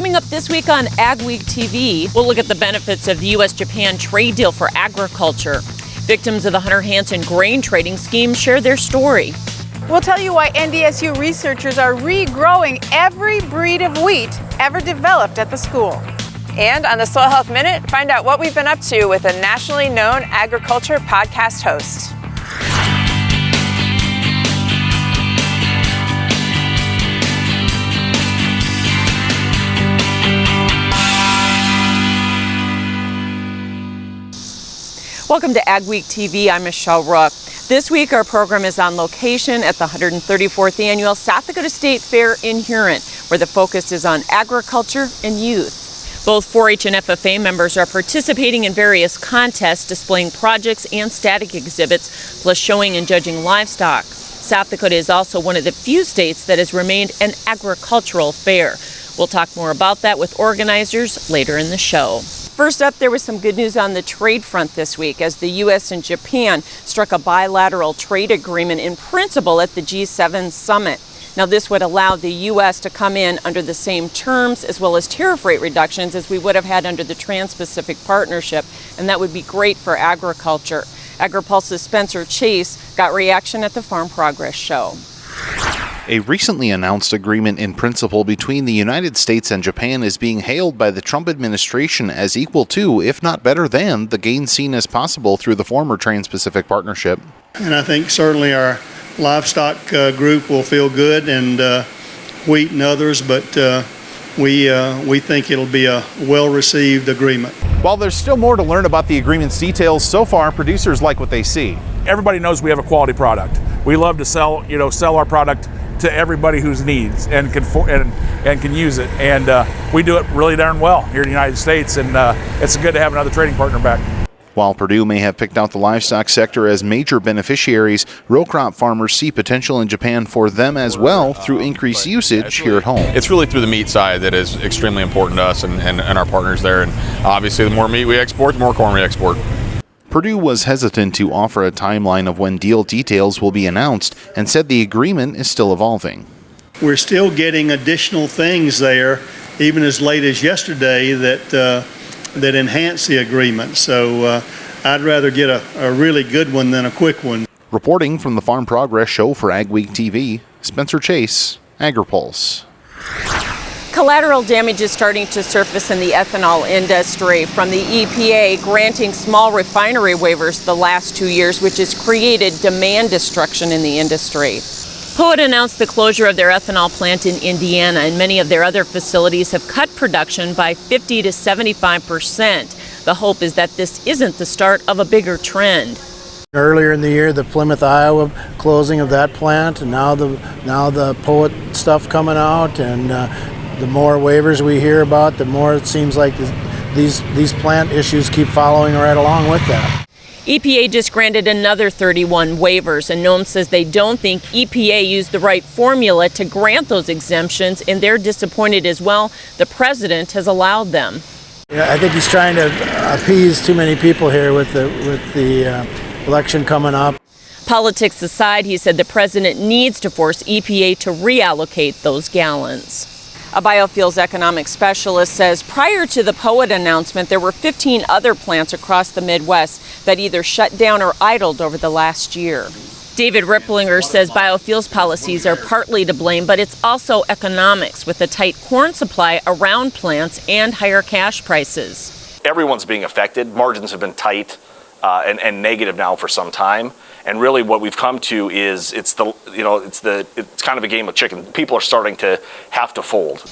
Coming up this week on AgweekTV, we'll look at the benefits of the U.S.-Japan trade deal for agriculture. Victims of the Hunter-Hansen grain trading scheme share their story. We'll tell you why NDSU researchers are regrowing every breed of wheat ever developed at the school. And on the Soil Health Minute, find out what we've been up to with a nationally known agriculture podcast host. Welcome to AgweekTV. I'm Michelle Rook. This week our program is on location at the 134th Annual South Dakota State Fair in Huron, where the focus is on agriculture and youth. Both 4-H and FFA members are participating in various contests, displaying projects and static exhibits, plus showing and judging livestock. South Dakota is also one of the few states that has remained an agricultural fair. We'll talk more about that with organizers later in the show. First up, there was some good news on the trade front this week as the U.S. and Japan struck a bilateral trade agreement in principle at the G7 summit. Now, this would allow the U.S. to come in under the same terms as well as tariff rate reductions as we would have had under the Trans-Pacific Partnership, and that would be great for agriculture. AgriPulse's Spencer Chase got reaction at the Farm Progress Show. A recently announced agreement in principle between the United States and Japan is being hailed by the Trump administration as equal to, if not better than, the gains seen as possible through the former Trans-Pacific Partnership. And I think certainly our livestock group will feel good, and wheat and others, but we think it'll be a well-received agreement. While there's still more to learn about the agreement's details, so far producers like what they see. Everybody knows we have a quality product. We love to sell our product to everybody whose needs and can use it, and we do it really darn well here in the United States, and it's good to have another trading partner back. While Purdue may have picked out the livestock sector as major beneficiaries, row crop farmers see potential in Japan for them as well through increased usage here at home. It's really through the meat side that is extremely important to us and our partners there, and obviously the more meat we export, the more corn we export. Purdue was hesitant to offer a timeline of when deal details will be announced and said the agreement is still evolving. We're still getting additional things there, even as late as yesterday, that enhance the agreement. So I'd rather get a really good one than a quick one. Reporting from the Farm Progress Show for AgweekTV, Spencer Chase, AgriPulse. Collateral damage is starting to surface in the ethanol industry from the EPA granting small refinery waivers the last 2 years, which has created demand destruction in the industry. POET announced the closure of their ethanol plant in Indiana, and many of their other facilities have cut production by 50 to 75%. The hope is that this isn't the start of a bigger trend. Earlier in the year, the Plymouth, Iowa closing of that plant, and now the POET stuff coming out, and the more waivers we hear about, the more it seems like these plant issues keep following right along with that. EPA just granted another 31 waivers, and NOAM says they don't think EPA used the right formula to grant those exemptions, and they're disappointed as well. The president has allowed them. Yeah, I think he's trying to appease too many people here with the election coming up. Politics aside, he said the president needs to force EPA to reallocate those gallons. A biofuels economic specialist says prior to the POET announcement, there were 15 other plants across the Midwest that either shut down or idled over the last year. David Ripplinger says biofuels policies are partly to blame, but it's also economics with a tight corn supply around plants and higher cash prices. Everyone's being affected. Margins have been tight and negative now for some time. And really what we've come to is it's kind of a game of chicken. People are starting to have to fold.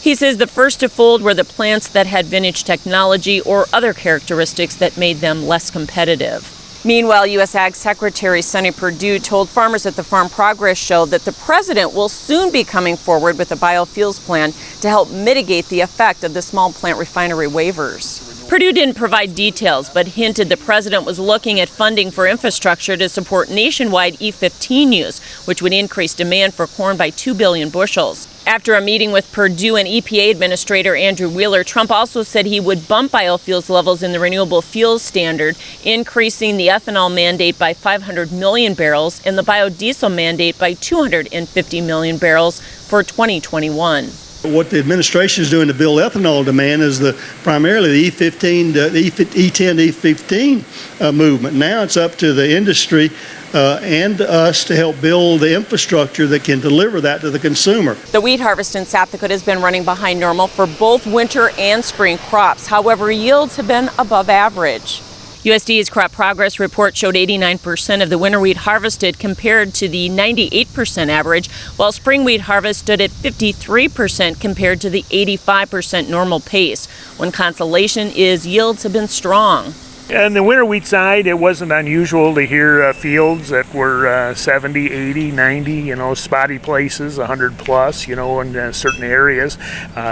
He says the first to fold were the plants that had vintage technology or other characteristics that made them less competitive. Meanwhile, U.S. Ag Secretary Sonny Perdue told farmers at the Farm Progress Show that the president will soon be coming forward with a biofuels plan to help mitigate the effect of the small plant refinery waivers. Perdue didn't provide details, but hinted the president was looking at funding for infrastructure to support nationwide E15 use, which would increase demand for corn by 2 billion bushels. After a meeting with Perdue and EPA Administrator Andrew Wheeler, Trump also said he would bump biofuels levels in the renewable fuels standard, increasing the ethanol mandate by 500 million barrels and the biodiesel mandate by 250 million barrels for 2021. What the administration is doing to build ethanol demand is primarily the E10 to E15 movement. Now it's up to the industry and us to help build the infrastructure that can deliver that to the consumer. The wheat harvest in South Dakota has been running behind normal for both winter and spring crops. However, yields have been above average. USDA's crop progress report showed 89% of the winter wheat harvested compared to the 98% average, while spring wheat harvest stood at 53% compared to the 85% normal pace. One consolation is yields have been strong. On the winter wheat side, it wasn't unusual to hear fields that were 70, 80, 90, spotty places, 100 plus, in certain areas.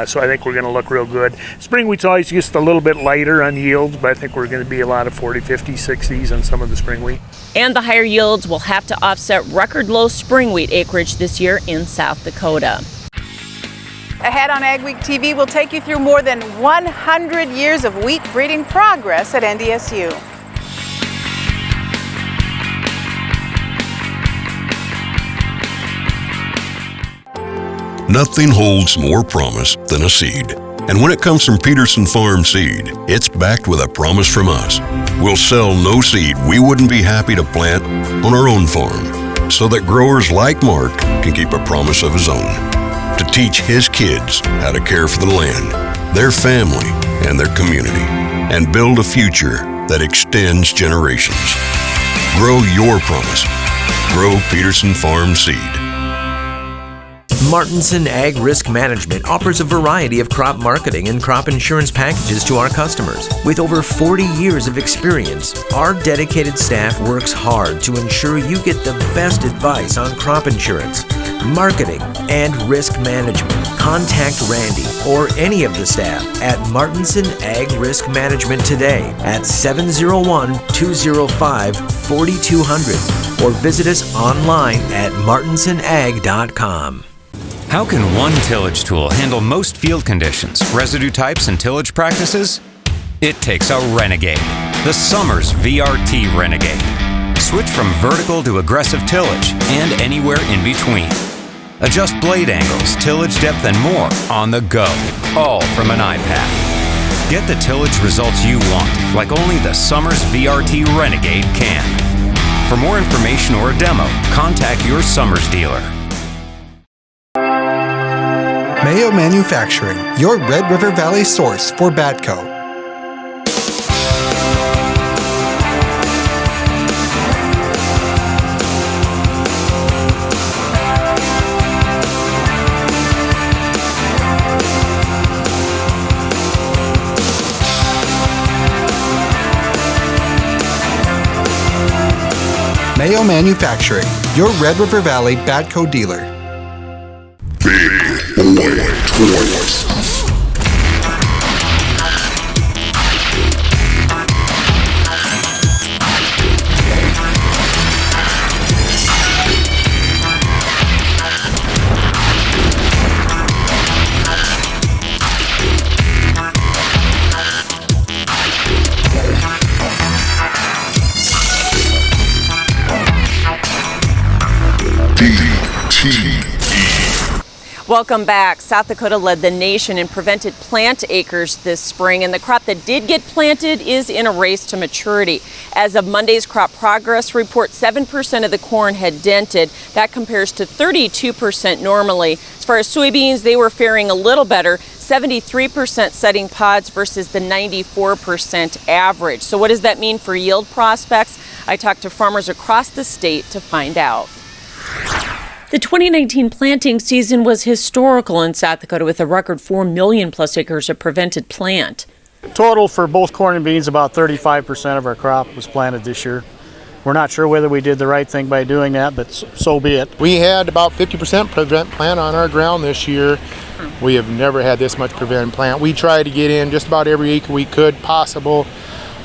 So I think we're going to look real good. Spring wheat's always just a little bit lighter on yields, but I think we're going to be a lot of 40, 50, 60s on some of the spring wheat. And the higher yields will have to offset record low spring wheat acreage this year in South Dakota. Ahead on AgweekTV, we'll take you through more than 100 years of wheat breeding progress at NDSU. Nothing holds more promise than a seed. And when it comes from Peterson Farm Seed, it's backed with a promise from us. We'll sell no seed we wouldn't be happy to plant on our own farm, so that growers like Mark can keep a promise of his own. To teach his kids how to care for the land, their family, and their community, and build a future that extends generations. Grow your promise. Grow Peterson Farm Seed. Martinson Ag Risk Management offers a variety of crop marketing and crop insurance packages to our customers. With over 40 years of experience, our dedicated staff works hard to ensure you get the best advice on crop insurance, marketing, and risk management. Contact Randy or any of the staff at Martinson Ag Risk Management today at 701-205-4200 or visit us online at martinsonag.com. How can one tillage tool handle most field conditions, residue types, and tillage practices? It takes a Renegade, the Summers VRT Renegade. Switch from vertical to aggressive tillage and anywhere in between. Adjust blade angles, tillage depth, and more on the go, all from an iPad. Get the tillage results you want, like only the Summers VRT Renegade can. For more information or a demo, contact your Summers dealer. Mayo Manufacturing, your Red River Valley source for Batco. Mayo Manufacturing, your Red River Valley Batco dealer. Big Boy Toys. Welcome back. South Dakota led the nation in prevented plant acres this spring, and the crop that did get planted is in a race to maturity. As of Monday's crop progress report, 7% of the corn had dented. That compares to 32% normally. As far as soybeans, they were faring a little better, 73% setting pods versus the 94% average. So what does that mean for yield prospects? I talked to farmers across the state to find out. The 2019 planting season was historical in South Dakota with a record 4 million plus acres of prevented plant. Total for both corn and beans, about 35% of our crop was planted this year. We're not sure whether we did the right thing by doing that, but so be it. We had about 50% prevent plant on our ground this year. We have never had this much prevent plant. We tried to get in just about every acre we could possible.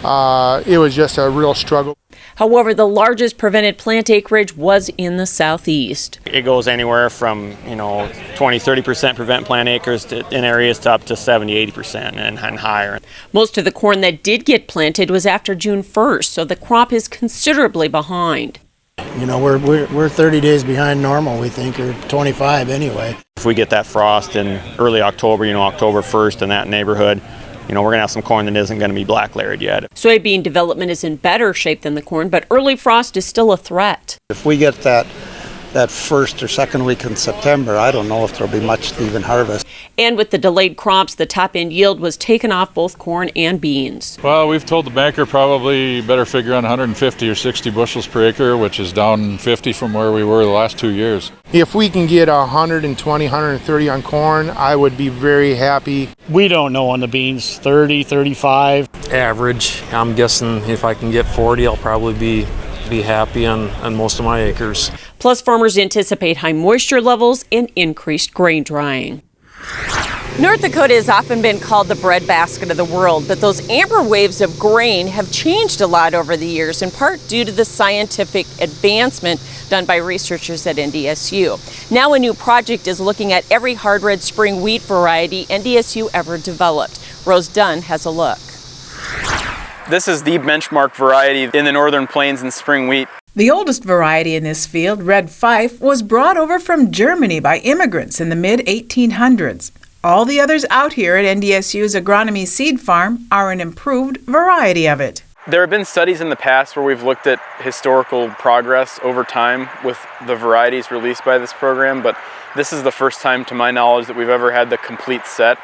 It was just a real struggle. However, the largest prevented plant acreage was in the southeast. It goes anywhere from 20-30% prevent plant acres in areas to up to 70-80% and higher. Most of the corn that did get planted was after June 1st, so the crop is considerably behind. You know, we're 30 days behind normal, we think, or 25 anyway. If we get that frost in early October, October 1st in that neighborhood, we're going to have some corn that isn't going to be black layered yet. Soybean development is in better shape than the corn, but early frost is still a threat. If we get that first or second week in September, I don't know if there'll be much to even harvest. And with the delayed crops, the top end yield was taken off both corn and beans. Well, we've told the banker probably better figure on 150 or 60 bushels per acre, which is down 50 from where we were the last 2 years. If we can get 120, 130 on corn, I would be very happy. We don't know on the beans, 30, 35. Average, I'm guessing if I can get 40, I'll probably be happy on most of my acres. Plus, farmers anticipate high moisture levels and increased grain drying. North Dakota has often been called the breadbasket of the world, but those amber waves of grain have changed a lot over the years, in part due to the scientific advancement done by researchers at NDSU. Now a new project is looking at every hard red spring wheat variety NDSU ever developed. Rose Dunn has a look. This is the benchmark variety in the Northern Plains in spring wheat. The oldest variety in this field, Red Fife, was brought over from Germany by immigrants in the mid-1800s. All the others out here at NDSU's agronomy seed farm are an improved variety of it. There have been studies in the past where we've looked at historical progress over time with the varieties released by this program, but this is the first time, to my knowledge, that we've ever had the complete set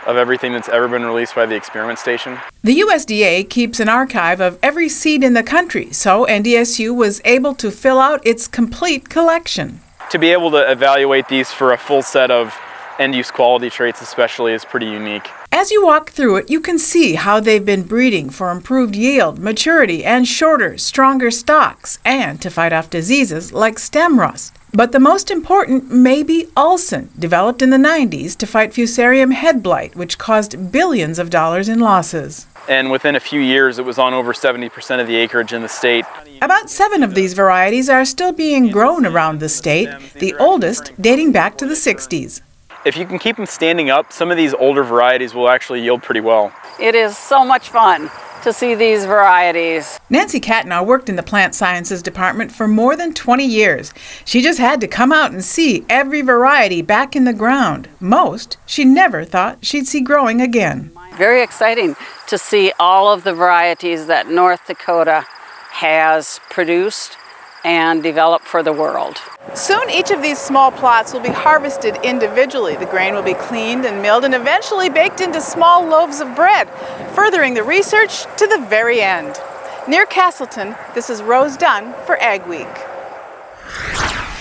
of everything that's ever been released by the experiment station. The USDA keeps an archive of every seed in the country, so NDSU was able to fill out its complete collection. To be able to evaluate these for a full set of end-use quality traits especially is pretty unique. As you walk through it, you can see how they've been breeding for improved yield, maturity, and shorter, stronger stalks, and to fight off diseases like stem rust. But the most important may be Ulson, developed in the 90s to fight Fusarium head blight, which caused billions of dollars in losses. And within a few years, it was on over 70% of the acreage in the state. About 7 of these varieties are still being grown around the state, the oldest dating back to the 60s. If you can keep them standing up, some of these older varieties will actually yield pretty well. It is so much fun to see these varieties. Nancy Katnow worked in the plant sciences department for more than 20 years. She just had to come out and see every variety back in the ground. Most she never thought she'd see growing again. Very exciting to see all of the varieties that North Dakota has produced and developed for the world. Soon each of these small plots will be harvested individually. The grain will be cleaned and milled and eventually baked into small loaves of bread, furthering the research to the very end. Near Castleton, this is Rose Dunn for Ag Week.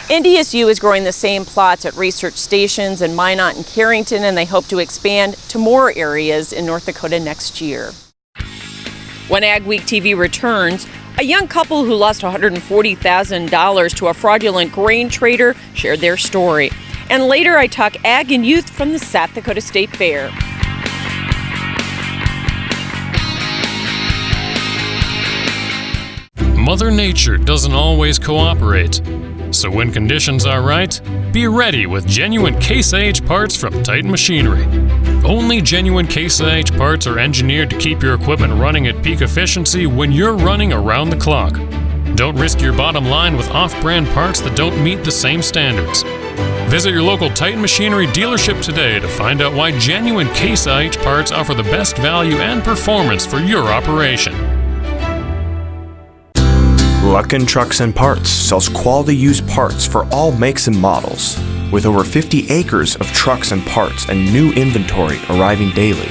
NDSU is growing the same plots at research stations in Minot and Carrington, and they hope to expand to more areas in North Dakota next year. When Ag Week TV returns, a young couple who lost $140,000 to a fraudulent grain trader shared their story. And later I talk ag and youth from the South Dakota State Fair. Mother Nature doesn't always cooperate. So when conditions are right, be ready with genuine Case IH parts from Titan Machinery. Only genuine Case IH parts are engineered to keep your equipment running at peak efficiency when you're running around the clock. Don't risk your bottom line with off-brand parts that don't meet the same standards. Visit your local Titan Machinery dealership today to find out why genuine Case IH parts offer the best value and performance for your operation. Luckin Trucks and Parts sells quality used parts for all makes and models. With over 50 acres of trucks and parts and new inventory arriving daily.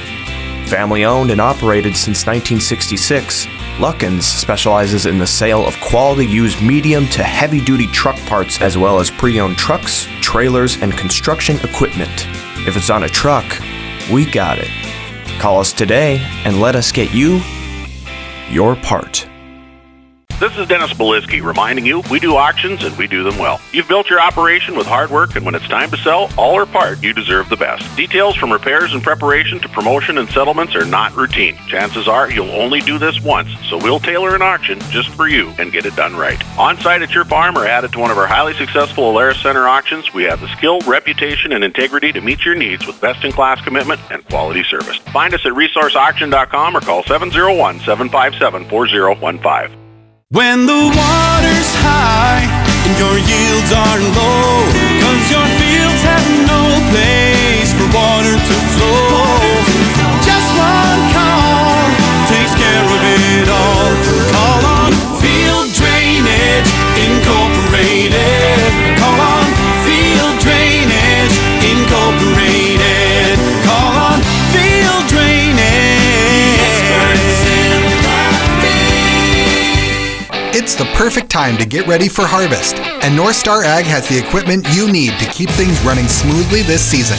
Family owned and operated since 1966, Luckin's specializes in the sale of quality used medium to heavy duty truck parts as well as pre-owned trucks, trailers, and construction equipment. If it's on a truck, we got it. Call us today and let us get you your part. This is Dennis Beliski reminding you we do auctions and we do them well. You've built your operation with hard work, and when it's time to sell, all or part, you deserve the best. Details from repairs and preparation to promotion and settlements are not routine. Chances are you'll only do this once, so we'll tailor an auction just for you and get it done right. On-site at your farm or added to one of our highly successful Alaris Center auctions, we have the skill, reputation, and integrity to meet your needs with best-in-class commitment and quality service. Find us at resourceauction.com or call 701-757-4015. When the water's high and your yields are low, 'cause your fields have no place for water to flow. Just one call takes care of it all. Call on Field Drainage Incorporated. Call on Field Drainage Incorporated. Call on Field Drainage. The experts in the field. It's the perfect time to get ready for harvest, and North Star Ag has the equipment you need to keep things running smoothly this season.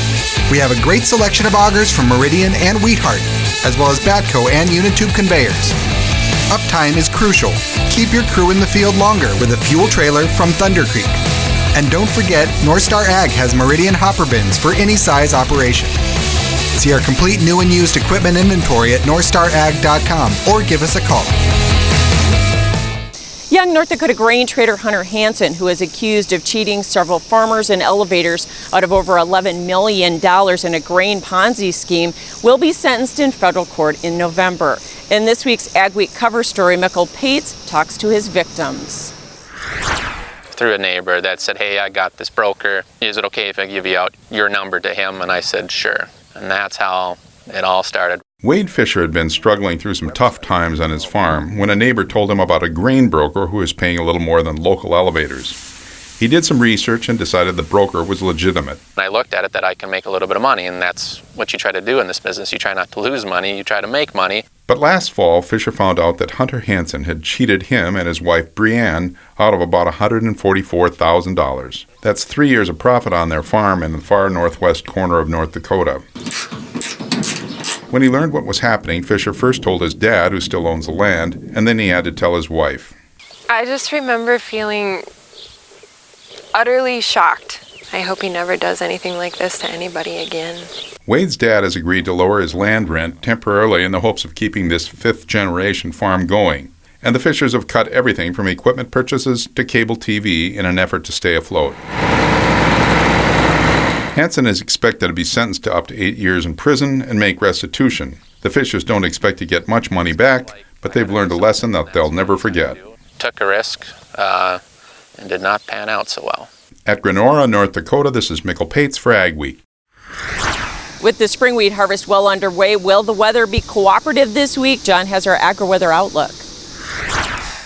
We have a great selection of augers from Meridian and Wheatheart, as well as Batco and Unitube conveyors. Uptime is crucial. Keep your crew in the field longer with a fuel trailer from Thunder Creek. And don't forget, North Star Ag has Meridian hopper bins for any size operation. See our complete new and used equipment inventory at northstarag.com or give us a call. Young North Dakota grain trader Hunter Hansen, who is accused of cheating several farmers and elevators out of over $11 million in a grain Ponzi scheme, will be sentenced in federal court in November. In this week's Ag Week cover story, Michael Pates talks to his victims. Through a neighbor that said, "Hey, I got this broker. Is it okay if I give you out your number to him?" And I said, "Sure." And that's how it all started. Wade Fisher had been struggling through some tough times on his farm when a neighbor told him about a grain broker who was paying a little more than local elevators. He did some research and decided the broker was legitimate. And I looked at it that I can make a little bit of money, and that's what you try to do in this business. You try not to lose money, you try to make money. But last fall, Fisher found out that Hunter Hansen had cheated him and his wife Brianne out of about $144,000. That's 3 years of profit on their farm in the far northwest corner of North Dakota. When he learned what was happening, Fisher first told his dad, who still owns the land, and then he had to tell his wife. I just remember feeling utterly shocked. I hope he never does anything like this to anybody again. Wade's dad has agreed to lower his land rent temporarily in the hopes of keeping this fifth-generation farm going. And the Fishers have cut everything from equipment purchases to cable TV in an effort to stay afloat. Hansen is expected to be sentenced to up to 8 years in prison and make restitution. The Fishers don't expect to get much money back, but they've learned a lesson that they'll never forget. Took a risk and did not pan out so well. At Grenora, North Dakota, this is Michael Pates for Ag Week. With the spring wheat harvest well underway, will the weather be cooperative this week? John has our AgriWeather outlook.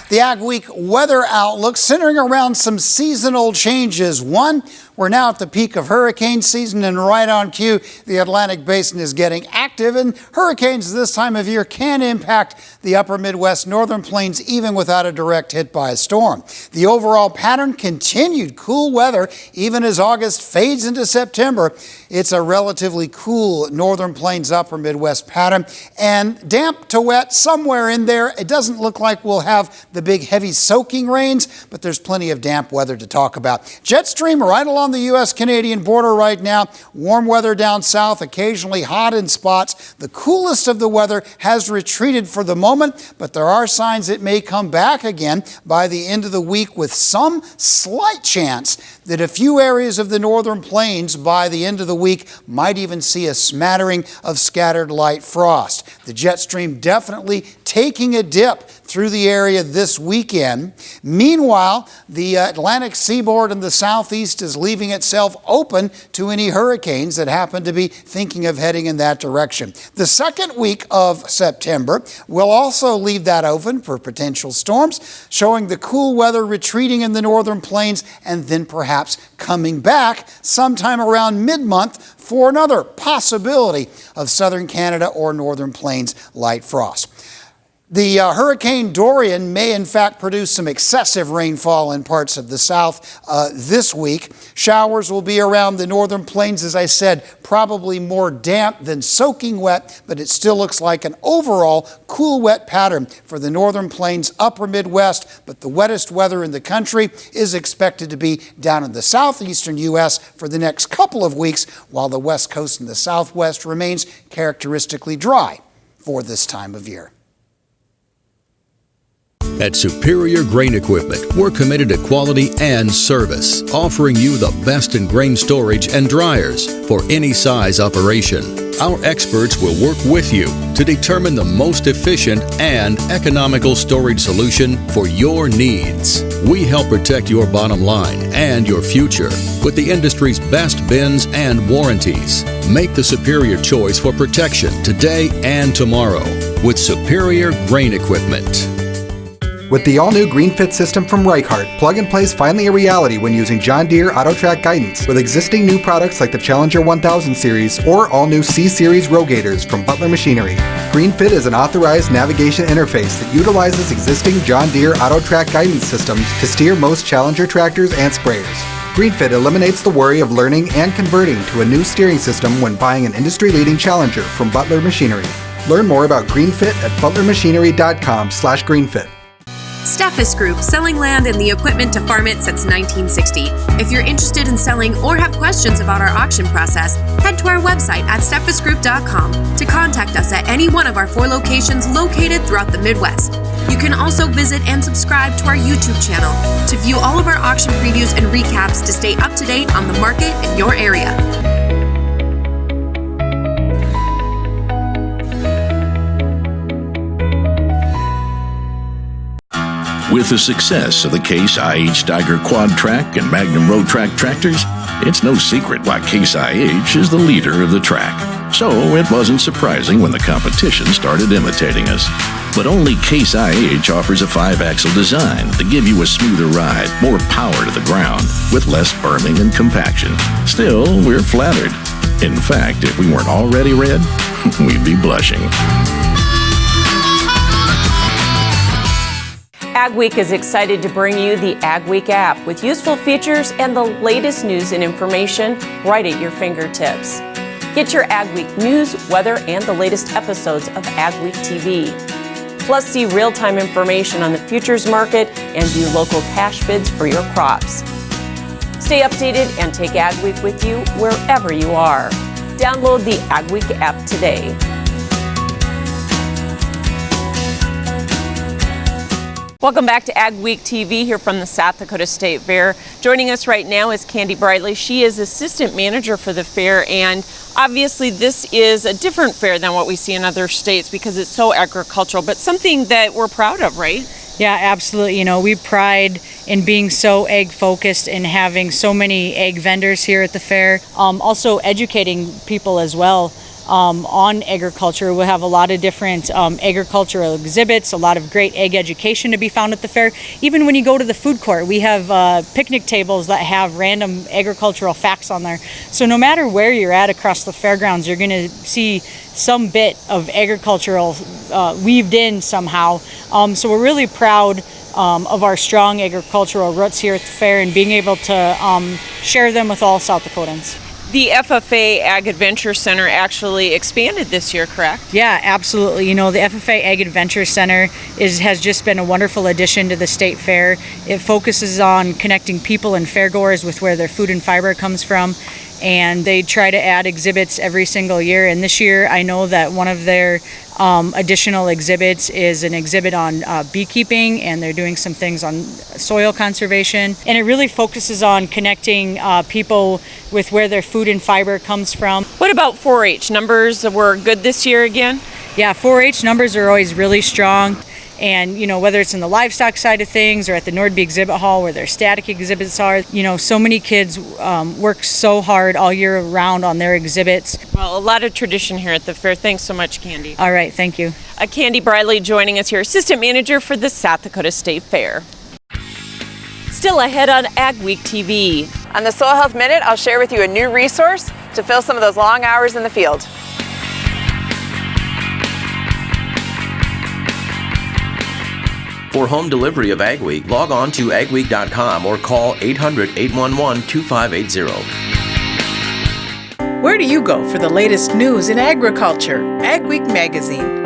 The Ag Week weather outlook centering around some seasonal changes. One, we're now at the peak of hurricane season, and right on cue, the Atlantic Basin is getting active, and hurricanes this time of year can impact the upper Midwest, northern plains, even without a direct hit by a storm. The overall pattern, continued cool weather, even as August fades into September. It's a relatively cool northern plains, upper Midwest pattern, and damp to wet somewhere in there. It doesn't look like we'll have the big heavy soaking rains, but there's plenty of damp weather to talk about. Jet stream right along the U.S.-Canadian border right now. Warm weather down south, occasionally hot in spots. The coolest of the weather has retreated for the moment, but there are signs it may come back again by the end of the week, with some slight chance that a few areas of the northern plains by the end of the week might even see a smattering of scattered light frost. The jet stream definitely taking a dip through the area this weekend. Meanwhile, the Atlantic seaboard in the southeast is leaving itself open to any hurricanes that happen to be thinking of heading in that direction. The second week of September will also leave that open for potential storms, showing the cool weather retreating in the northern plains and then perhaps coming back sometime around mid-month for another possibility of southern Canada or northern plains light frost. The Hurricane Dorian may in fact produce some excessive rainfall in parts of the south this week. Showers will be around the northern plains, as I said, probably more damp than soaking wet, but it still looks like an overall cool wet pattern for the northern plains, upper Midwest, but the wettest weather in the country is expected to be down in the southeastern U.S. for the next couple of weeks, while the west coast and the southwest remains characteristically dry for this time of year. At Superior Grain Equipment, we're committed to quality and service, offering you the best in grain storage and dryers for any size operation. Our experts will work with you to determine the most efficient and economical storage solution for your needs. We help protect your bottom line and your future with the industry's best bins and warranties. Make the superior choice for protection today and tomorrow with Superior Grain Equipment. With the all-new GreenFit system from Reichart, plug-and-play is finally a reality when using John Deere AutoTrack guidance with existing new products like the Challenger 1000 series or all-new C-Series Rogators from Butler Machinery. GreenFit is an authorized navigation interface that utilizes existing John Deere AutoTrack guidance systems to steer most Challenger tractors and sprayers. GreenFit eliminates the worry of learning and converting to a new steering system when buying an industry-leading Challenger from Butler Machinery. Learn more about GreenFit at butlermachinery.com/greenfit. Steffes Group, selling land and the equipment to farm it since 1960. If you're interested in selling or have questions about our auction process, head to our website at steffesgroup.com to contact us at any one of our 4 locations located throughout the Midwest. You can also visit and subscribe to our YouTube channel to view all of our auction previews and recaps to stay up to date on the market in your area. With the success of the Case IH Steiger Quad Track and Magnum Road Track tractors, it's no secret why Case IH is the leader of the track. So it wasn't surprising when the competition started imitating us. But only Case IH offers a 5-axle design to give you a smoother ride, more power to the ground, with less berming and compaction. Still, we're flattered. In fact, if we weren't already red, we'd be blushing. AgWeek is excited to bring you the AgWeek app with useful features and the latest news and information right at your fingertips. Get your AgWeek news, weather, and the latest episodes of AgweekTV. Plus, see real-time information on the futures market and view local cash bids for your crops. Stay updated and take AgWeek with you wherever you are. Download the AgWeek app today. Welcome back to AgweekTV here from the South Dakota State Fair. Joining us right now is Candy Brightly. She is assistant manager for the fair, and obviously this is a different fair than what we see in other states because it's so agricultural, but something that we're proud of, right? Yeah, absolutely. You know, we pride in being so egg focused and having so many egg vendors here at the fair. Also educating people as well. On agriculture. We'll have a lot of different agricultural exhibits, a lot of great egg education to be found at the fair. Even when you go to the food court, we have picnic tables that have random agricultural facts on there. So no matter where you're at across the fairgrounds, you're going to see some bit of agricultural weaved in somehow. So we're really proud of our strong agricultural roots here at the fair and being able to share them with all South Dakotans. The FFA Ag Adventure Center actually expanded this year, correct? Yeah, absolutely. You know, the FFA Ag Adventure Center has just been a wonderful addition to the state fair. It focuses on connecting people and fairgoers with where their food and fiber comes from, and they try to add exhibits every single year. And this year, I know that one of their additional exhibits is an exhibit on beekeeping, and they're doing some things on soil conservation. And it really focuses on connecting people with where their food and fiber comes from. What about 4-H? Numbers were good this year again? Yeah, 4-H numbers are always really strong. And, you know, whether it's in the livestock side of things or at the Nordby exhibit hall where their static exhibits are, you know, so many kids work so hard all year round on their exhibits. Well, a lot of tradition here at the fair. Thanks so much, Candy. All right, thank you. Candy Brightly joining us here, assistant manager for the South Dakota State Fair. Still ahead on AgweekTV. On the Soil Health Minute, I'll share with you a new resource to fill some of those long hours in the field. For home delivery of AgWeek, log on to agweek.com or call 800-811-2580. Where do you go for the latest news in agriculture? AgWeek magazine.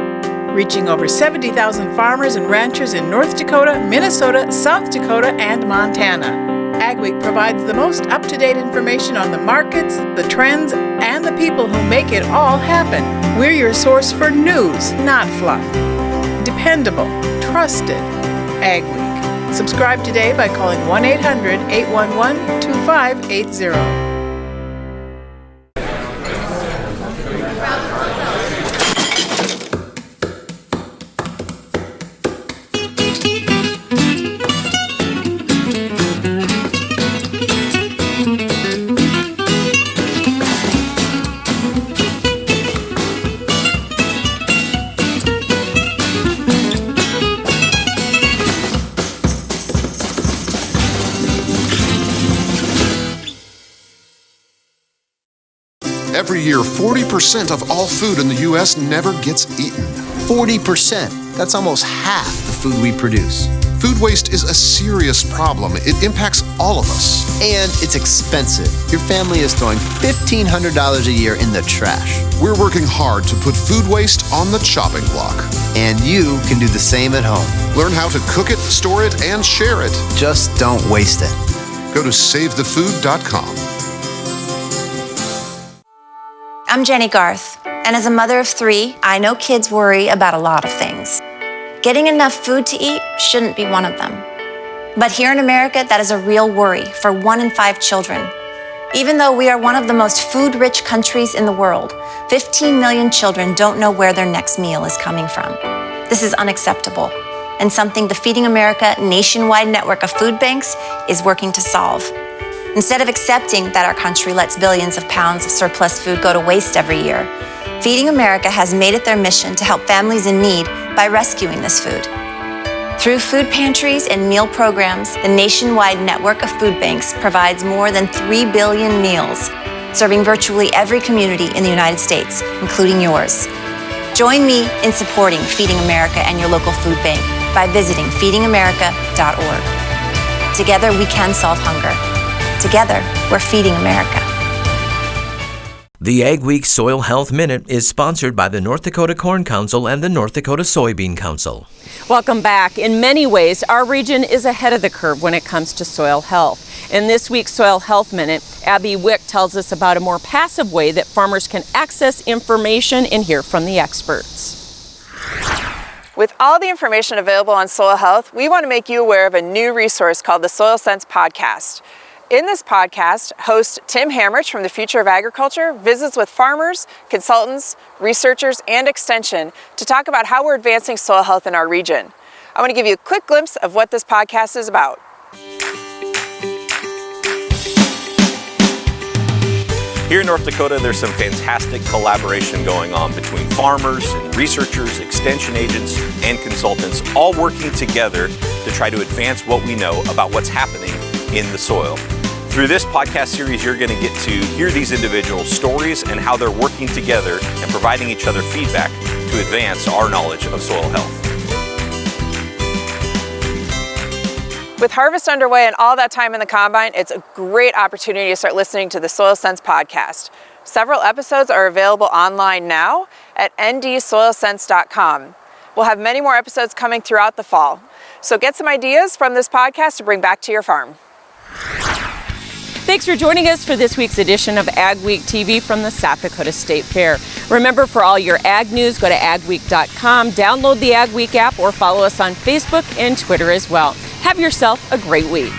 Reaching over 70,000 farmers and ranchers in North Dakota, Minnesota, South Dakota, and Montana. AgWeek provides the most up-to-date information on the markets, the trends, and the people who make it all happen. We're your source for news, not fluff. Dependable, trusted, Ag Week. Subscribe today by calling 1-800-811-2580. Every year, 40% of all food in the U.S. never gets eaten. 40%. That's almost half the food we produce. Food waste is a serious problem. It impacts all of us. And it's expensive. Your family is throwing $1,500 a year in the trash. We're working hard to put food waste on the chopping block. And you can do the same at home. Learn how to cook it, store it, and share it. Just don't waste it. Go to SaveTheFood.com. I'm Jenny Garth, and as a mother of 3, I know kids worry about a lot of things. Getting enough food to eat shouldn't be one of them. But here in America, that is a real worry for 1 in 5 children. Even though we are one of the most food-rich countries in the world, 15 million children don't know where their next meal is coming from. This is unacceptable, and something the Feeding America nationwide network of food banks is working to solve. Instead of accepting that our country lets billions of pounds of surplus food go to waste every year, Feeding America has made it their mission to help families in need by rescuing this food. Through food pantries and meal programs, the nationwide network of food banks provides more than 3 billion meals, serving virtually every community in the United States, including yours. Join me in supporting Feeding America and your local food bank by visiting feedingamerica.org. Together we can solve hunger. Together, we're feeding America. The Ag Week Soil Health Minute is sponsored by the North Dakota Corn Council and the North Dakota Soybean Council. Welcome back. In many ways, our region is ahead of the curve when it comes to soil health. In this week's Soil Health Minute, Abby Wick tells us about a more passive way that farmers can access information and hear from the experts. With all the information available on soil health, we want to make you aware of a new resource called the Soil Sense Podcast. In this podcast, host Tim Hamrich from the Future of Agriculture visits with farmers, consultants, researchers, and extension to talk about how we're advancing soil health in our region. I want to give you a quick glimpse of what this podcast is about. Here in North Dakota, there's some fantastic collaboration going on between farmers and researchers, extension agents, and consultants, all working together to try to advance what we know about what's happening in the soil. Through this podcast series, you're going to get to hear these individual stories and how they're working together and providing each other feedback to advance our knowledge of soil health. With harvest underway and all that time in the combine, it's a great opportunity to start listening to the Soil Sense podcast. Several episodes are available online now at ndsoilsense.com. We'll have many more episodes coming throughout the fall. So get some ideas from this podcast to bring back to your farm. Thanks for joining us for this week's edition of Ag Week TV from the South Dakota State Fair. Remember, for all your ag news, go to agweek.com, download the Ag Week app, or follow us on Facebook and Twitter as well. Have yourself a great week.